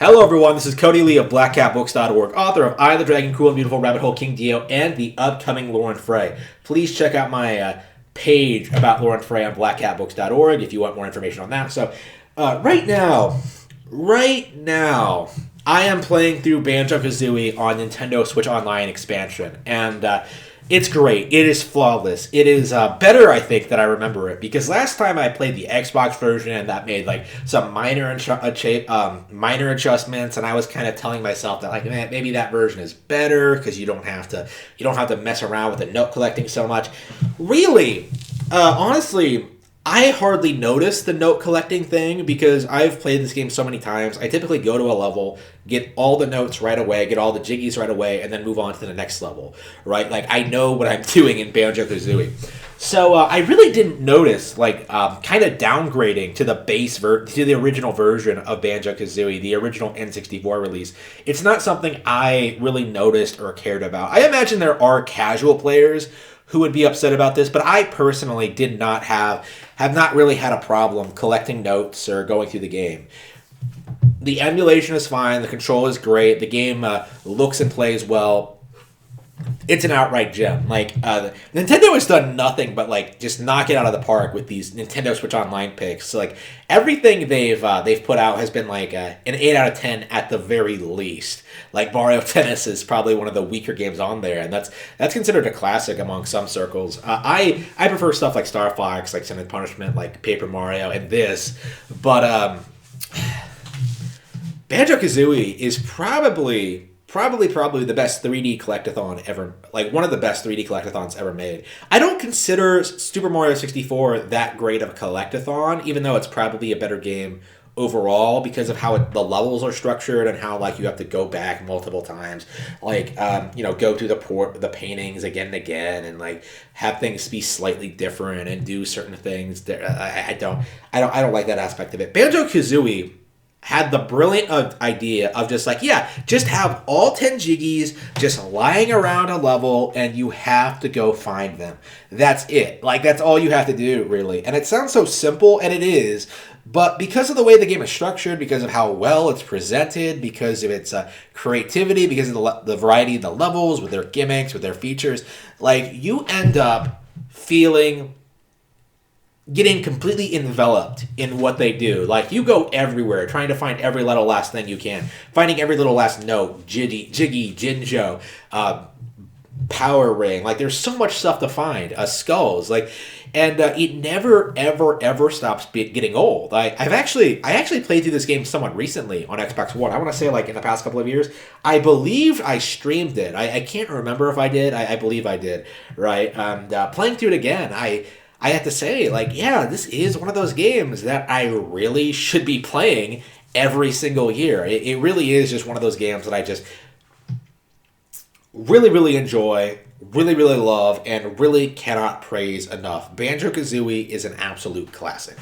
Hello, everyone. This is Cody Lee of BlackCatBooks.org, author of I, the Dragon, Cruel and Beautiful, Rabbit Hole, King Dio, and the upcoming Lauren Frey. Please check out my page about Lauren Frey on BlackCatBooks.org if you want more information on that. So, right now, I am playing through Banjo Kazooie on Nintendo Switch Online expansion, and it's great. It is flawless. It is better, I think, than I remember it, because last time I played the Xbox version, and that made like some minor adjustments, and I was kind of telling myself that, like, man, maybe that version is better because you don't have to mess around with the note collecting so much. Really, honestly, I hardly notice the note collecting thing because I've played this game so many times. I typically go to a level, get all the notes right away, get all the jiggies right away, and then move on to the next level, right? Like, I know what I'm doing in Banjo Kazooie. So I really didn't notice, like, kind of downgrading to the to the original version of Banjo Kazooie, the original N64 release. It's not something I really noticed or cared about. I imagine there are casual players who would be upset about this, but I personally did not have not really had a problem collecting notes or going through the game. The emulation is fine, the control is great, the game looks and plays well. It's an outright gem. Like, Nintendo has done nothing but, like, just knock it out of the park with these Nintendo Switch Online picks. So, like, everything they've put out has been like an 8 out of 10 at the very least. Like, Mario Tennis is probably one of the weaker games on there, and that's considered a classic among some circles. I prefer stuff like Star Fox, like Sin and Punishment, like Paper Mario, and this. But Banjo Kazooie is probably the best 3D collectathon ever, like one of the best 3D collectathons ever made. I don't consider Super Mario 64 that great of a collectathon, even though it's probably a better game overall because of how the levels are structured and how, like, you have to go back multiple times, like, go through the paintings again and again, and, like, have things be slightly different and do certain things. I don't like that aspect of it. Banjo Kazooie had the brilliant idea of just have all 10 jiggies just lying around a level, and you have to go find them. That's it. Like, that's all you have to do, really. And it sounds so simple, and it is, but because of the way the game is structured, because of how well it's presented, because of its creativity, because of the variety of the levels, with their gimmicks, with their features, like, you end up getting completely enveloped in what they do. Like, you go everywhere trying to find every little last thing you can, finding every little last note, jiggy, Jinjo, power ring. Like, there's so much stuff to find. Skulls, like, and it never ever stops getting old. I actually played through this game somewhat recently on Xbox One. I want to say, like, in the past couple of years. I believe I streamed it. I can't remember if I did. I believe I did. Right, and playing through it again, I have to say, like, yeah, this is one of those games that I really should be playing every single year. It really is just one of those games that I just really, really enjoy, really, really love, and really cannot praise enough. Banjo Kazooie is an absolute classic.